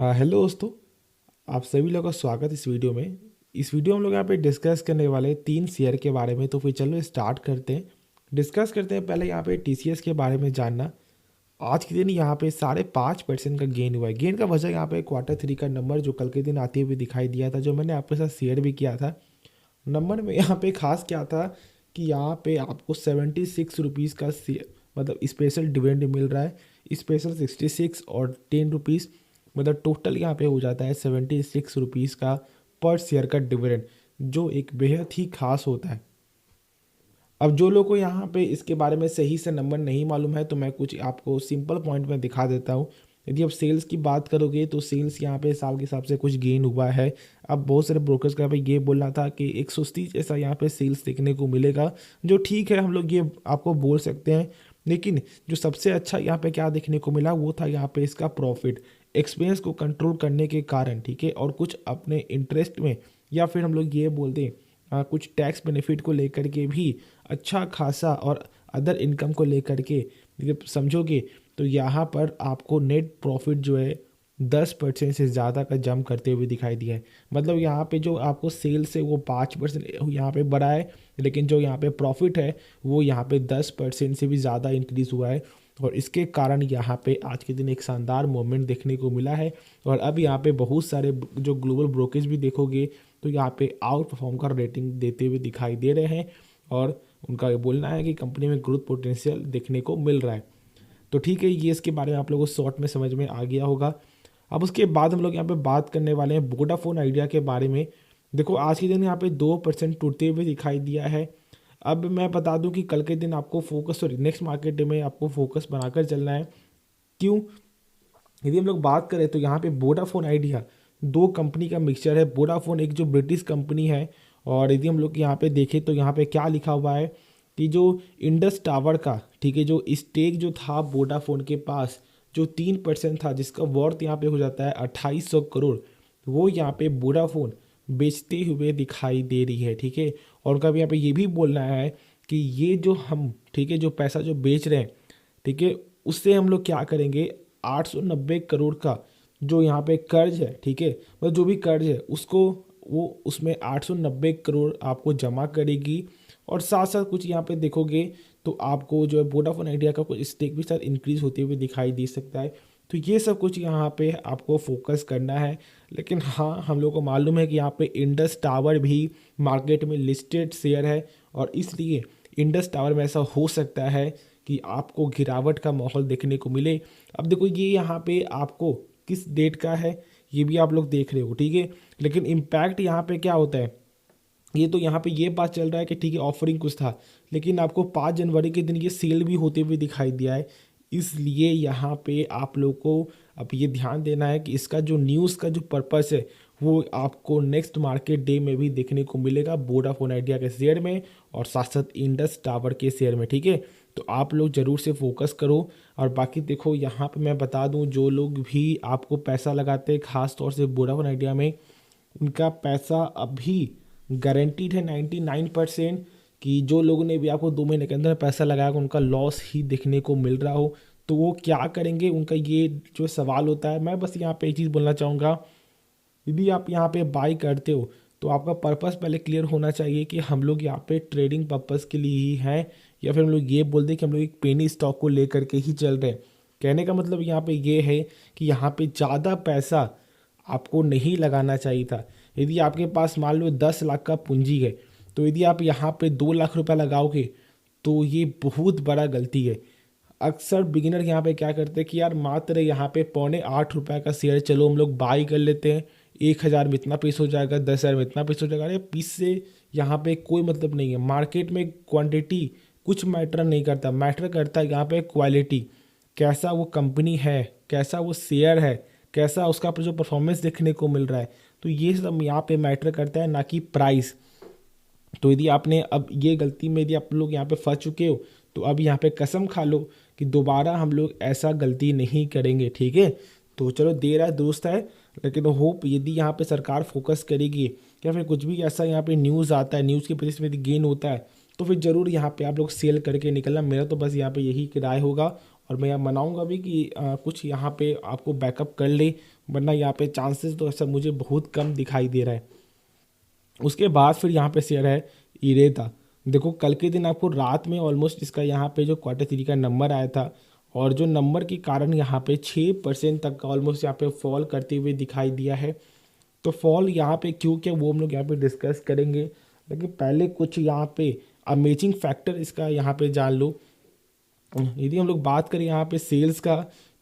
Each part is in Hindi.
हेलो दोस्तों। आप सभी लोगों का स्वागत है इस वीडियो में। इस वीडियो में हम लोग यहाँ पे डिस्कस करने वाले हैं 3 शेयर के बारे में। तो फिर चलो स्टार्ट करते हैं। डिस्कस करते हैं पहले यहाँ पे टीसीएस के बारे में जानना। आज के दिन यहाँ पे 5.5% का गेन हुआ है। गेन का वजह यहाँ पे Q3 का नंबर जो कल के दिन आते हुए दिखाई दिया था, जो मैंने आपके साथ शेयर भी किया था। नंबर में यहाँ पे खास क्या था कि यहाँ पे आपको 76 रुपीज़ का मतलब स्पेशल डिविडेंड मिल रहा है। स्पेशल 66 और 10 रुपीज़, मतलब टोटल यहाँ पे हो जाता है 76 रुपीज़ का पर शेयर का डिविडेंड, जो एक बेहद ही खास होता है। अब जो लोग को यहाँ पे इसके बारे में सही से नंबर नहीं मालूम है, तो मैं कुछ आपको सिंपल पॉइंट में दिखा देता हूँ। यदि आप सेल्स की बात करोगे तो सेल्स यहाँ पे साल के हिसाब से कुछ गेन हुआ है। अब बहुत सारे ब्रोकर्स का यहाँ पे ये बोलना था कि 130 ऐसा यहाँ पे सेल्स देखने को मिलेगा, जो ठीक है, हम लोग ये आपको बोल सकते हैं। लेकिन जो सबसे अच्छा यहाँ पे क्या देखने को मिला वो था यहाँ पे इसका प्रॉफिट। एक्सपेंस को कंट्रोल करने के कारण, ठीक है, और कुछ अपने इंटरेस्ट में, या फिर हम लोग ये बोल दें कुछ टैक्स बेनिफिट को लेकर के भी अच्छा खासा, और अदर इनकम को लेकर के जब समझोगे तो यहाँ पर आपको नेट प्रॉफिट जो है 10% से ज़्यादा का जंप करते हुए दिखाई दिया है। मतलब यहाँ पे जो आपको सेल्स है वो 5% यहाँ पे बढ़ा है, लेकिन जो यहाँ पे प्रॉफिट है वो यहाँ पे 10% से भी ज़्यादा इंक्रीज़ हुआ है। और इसके कारण यहाँ पे आज के दिन एक शानदार मोमेंट देखने को मिला है। और अब यहाँ पे बहुत सारे जो ग्लोबल ब्रोकेज भी देखोगे तो यहाँ पे आउट परफॉर्म का रेटिंग देते हुए दिखाई दे रहे हैं। और उनका ये बोलना है कि कंपनी में ग्रोथ पोटेंशियल देखने को मिल रहा है। तो ठीक है, ये इसके बारे में आप लोगों को शॉर्ट में समझ में आ गया होगा। अब उसके बाद हम लोग यहाँ पे बात करने वाले हैं वोडाफोन आइडिया के बारे में। देखो आज के दिन यहाँ पे 2% टूटते हुए दिखाई दिया है। अब मैं बता दूं कि कल के दिन आपको focus, sorry next market day में आपको फोकस बनाकर चलना है। क्यों? यदि हम लोग बात करें तो यहाँ पे वोडाफोन आइडिया दो कंपनी का मिक्सचर है। वोडाफोन एक जो ब्रिटिश कंपनी है, और यदि हम लोग यहाँ पे देखें तो यहाँ पे क्या लिखा हुआ है कि जो इंडस टावर का, ठीक है, जो स्टेक जो था वोडाफोन के पास, जो 3% था, जिसका वर्थ यहाँ पे हो जाता है 2800 करोड़, वो यहाँ पे वोडाफोन बेचते हुए दिखाई दे रही है। ठीक है, और उनका भी यहाँ पे ये भी बोलना है कि ये जो हम, ठीक है, जो पैसा जो बेच रहे हैं, ठीक है, उससे हम लोग क्या करेंगे, 890 करोड़ का जो यहाँ पे कर्ज है, ठीक है, मतलब जो भी कर्ज है उसको वो उसमें 890 करोड़ आपको जमा करेगी। और साथ साथ कुछ यहाँ पे देखोगे तो आपको जो है वोडाफोन आइडिया का कुछ स्टेक भी साथ इंक्रीज होते हुए दिखाई दे सकता है। तो ये सब कुछ यहाँ पे आपको फोकस करना है। लेकिन हाँ, हम लोग को मालूम है कि यहाँ पे इंडस टावर भी मार्केट में लिस्टेड शेयर है, और इसलिए इंडस टावर में ऐसा हो सकता है कि आपको गिरावट का माहौल देखने को मिले। अब देखो ये यहाँ पे आपको किस डेट का है ये भी आप लोग देख रहे हो, ठीक है, लेकिन इम्पैक्ट यहाँ पे क्या होता है, ये तो यहाँ पे ये बात चल रहा है कि ठीक है ऑफरिंग कुछ था, लेकिन आपको 5 जनवरी के दिन ये सेल भी होते हुए दिखाई दिया है। इसलिए यहाँ पे आप लोग को अब ये ध्यान देना है कि इसका जो न्यूज़ का जो पर्पस है वो आपको नेक्स्ट मार्केट डे में भी देखने को मिलेगा वोडाफोन आइडिया के शेयर में, और साथ साथ इंडस टावर के शेयर में। ठीक है, तो आप लोग ज़रूर से फोकस करो। और बाकी देखो यहाँ पे मैं बता दूँ, जो लोग भी आपको पैसा लगाते हैं खास तौर से वोडाफोन आइडिया में, उनका पैसा अभी गारंटीड है 99% कि जो लोगों ने भी आपको 2 महीने के अंदर पैसा लगाया उनका लॉस ही देखने को मिल रहा हो। तो वो क्या करेंगे, उनका ये जो सवाल होता है। मैं बस यहाँ पे एक चीज़ बोलना चाहूँगा, यदि आप यहाँ पे बाई करते हो तो आपका पर्पस पहले क्लियर होना चाहिए कि हम लोग यहाँ पे ट्रेडिंग पर्पस के लिए ही हैं, या फिर हम लोग ये बोल दें कि हम लोग एक पेनी स्टॉक को लेकर के ही चल रहे हैं। कहने का मतलब यहाँ पे ये है कि यहाँ पे ज़्यादा पैसा आपको नहीं लगाना चाहिए था। यदि आपके पास मान लो 10 लाख का पूंजी है, तो यदि आप यहाँ पे 2 लाख रुपया लगाओगे तो ये बहुत बड़ा गलती है। अक्सर बिगिनर यहाँ पे क्या करते हैं कि यार मात्र यहाँ पे 7.25 रुपये का शेयर, चलो हम लोग बाई कर लेते हैं, 1,000 में इतना पीस हो जाएगा, 10,000 में इतना पीस हो जाएगा। अरे पीस से यहाँ पे कोई मतलब नहीं है। मार्केट में क्वांटिटी कुछ मैटर नहीं करता, मैटर करता है यहाँ पे क्वालिटी। कैसा वो कंपनी है, कैसा वो शेयर है, कैसा उसका जो परफॉर्मेंस देखने को मिल रहा है, तो ये सब यहाँ पे मैटर करता है, ना कि प्राइस। तो यदि आपने अब ये गलती में यदि आप लोग यहाँ पे फंस चुके हो, तो अब यहाँ पे कसम खा लो कि दोबारा हम लोग ऐसा गलती नहीं करेंगे। ठीक है, तो चलो देर है दुरुस्त है, लेकिन होप यदि यहाँ पे सरकार फोकस करेगी, या फिर कुछ भी ऐसा यहाँ पे न्यूज़ आता है, न्यूज़ के बेसिस पे यदि गेन होता है, तो फिर ज़रूर यहाँ पे आप लोग सेल करके निकलना। मेरा तो बस यहाँ पे यही राय होगा। और मैं यहाँ मनाऊंगा भी कि कुछ यहाँ पे आपको बैकअप कर ले, वरना यहाँ पे चांसेस तो ऐसा मुझे बहुत कम दिखाई दे रहा है। उसके बाद फिर यहाँ पे शेयर है इरेदा। देखो कल के दिन आपको रात में ऑलमोस्ट इसका यहाँ पे जो Q3 का नंबर आया था, और जो नंबर के कारण यहाँ पे 6% तक का ऑलमोस्ट यहाँ पे फॉल करते हुए दिखाई दिया है। तो फॉल यहाँ पे क्यों क्या वो हम लोग यहाँ पे डिस्कस करेंगे, लेकिन पहले कुछ यहाँ पे अमेजिंग फैक्टर इसका यहाँ पे जान लो। यदि हम लोग बात करें यहाँ पे सेल्स का,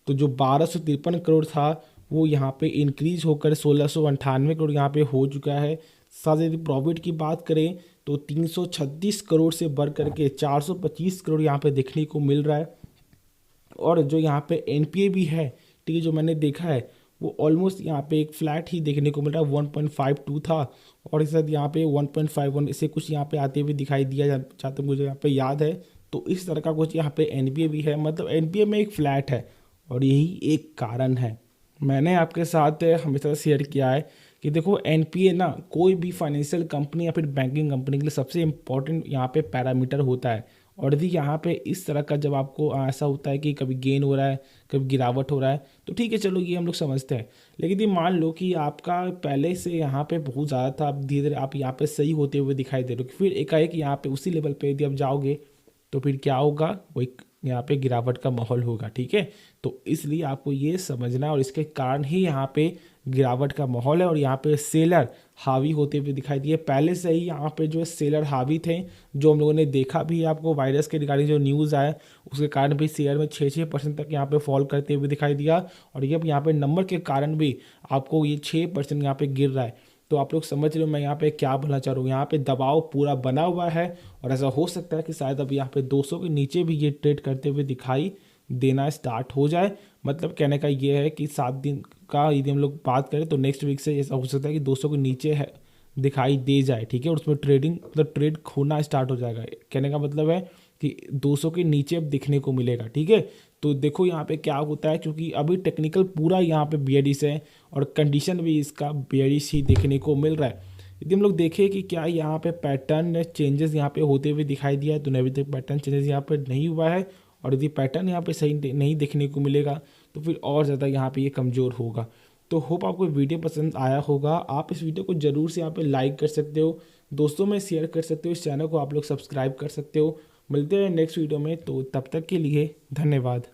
तो जो 1253 करोड़ था वो यहाँ पे इंक्रीज होकर 1698 करोड़ यहाँ पे हो चुका है। साथ ही यदि प्रॉफिट की बात करें तो 336 करोड़ से बढ़ करके 425 करोड़ यहाँ पे देखने को मिल रहा है। और जो यहाँ पे एनपीए भी है, ठीक है, जो मैंने देखा है वो ऑलमोस्ट यहाँ पे एक फ्लैट ही देखने को मिल रहा है, 1.52 था और इस साथ यहाँ पे 1.51 इसे कुछ यहाँ पे आते हुए दिखाई दिया जहाँ तक मुझे यहाँ पे याद है। तो इस तरह का कुछ यहाँ पे एनपीए भी है, मतलब एनपीए में एक फ्लैट है, और यही एक कारण है। मैंने आपके साथ हमेशा शेयर किया है कि देखो एनपीए ना कोई भी फाइनेंशियल कंपनी या फिर बैंकिंग कंपनी के लिए सबसे इम्पोर्टेंट यहाँ पे पैरामीटर होता है। और यदि यहाँ पे इस तरह का जब आपको ऐसा होता है कि कभी गेन हो रहा है कभी गिरावट हो रहा है, तो ठीक है चलो ये हम लोग समझते हैं। लेकिन यदि मान लो कि आपका पहले से यहाँ पे बहुत ज़्यादा था, अब धीरे धीरे आप यहाँ पे सही होते हुए दिखाई दे रहे हो, फिर एकाएक यहाँ पे उसी लेवल पे यदि आप जाओगे तो फिर क्या होगा, वो एक यहाँ पे गिरावट का माहौल होगा। ठीक है, तो इसलिए आपको ये समझना, और इसके कारण ही यहाँ पे गिरावट का माहौल है और यहाँ पे सेलर हावी होते हुए दिखाई दिए। पहले से ही यहाँ पे जो सेलर हावी थे, जो हम लोगों ने देखा भी है, आपको वायरस के रिगार्डिंग जो न्यूज़ आया उसके कारण भी शेयर में 6% तक यहाँ पे फॉल करते हुए दिखाई दिया। और ये यहाँ पे नंबर के कारण भी आपको ये 6% यहाँ पे गिर रहा है। तो आप लोग समझ रहे हो मैं यहाँ पे क्या बोलना चाह रहा हूँ, यहाँ पे दबाव पूरा बना हुआ है और ऐसा हो सकता है कि शायद अब यहाँ पे 200 के नीचे भी ये ट्रेड करते हुए दिखाई देना स्टार्ट हो जाए। मतलब कहने का ये है कि 7 दिन का यदि हम लोग बात करें तो नेक्स्ट वीक से ऐसा हो सकता है कि 200 के नीचे है दिखाई दे जाए। ठीक है, और उसमें ट्रेडिंग मतलब ट्रेड खोना स्टार्ट हो जाएगा। कहने का मतलब है कि 200 के नीचे अब दिखने को मिलेगा। ठीक है, तो देखो यहाँ पे क्या होता है, क्योंकि अभी टेक्निकल पूरा यहाँ पे बेयरिश है और कंडीशन भी इसका बेयरिश ही देखने को मिल रहा है। यदि हम लोग देखें कि क्या यहाँ पे पैटर्न चेंजेस यहाँ पे होते हुए दिखाई दिया है, तो अभी तक पैटर्न चेंजेस यहाँ पे नहीं हुआ है। और यदि पैटर्न यहाँ पे सही नहीं देखने को मिलेगा तो फिर और ज़्यादा यहाँ पे ये कमज़ोर होगा। तो होप आपको वीडियो पसंद आया होगा। आप इस वीडियो को ज़रूर से यहाँ पे लाइक कर सकते हो, दोस्तों में शेयर कर सकते हो, इस चैनल को आप लोग सब्सक्राइब कर सकते हो। मिलते हैं नेक्स्ट वीडियो में, तो तब तक के लिए धन्यवाद।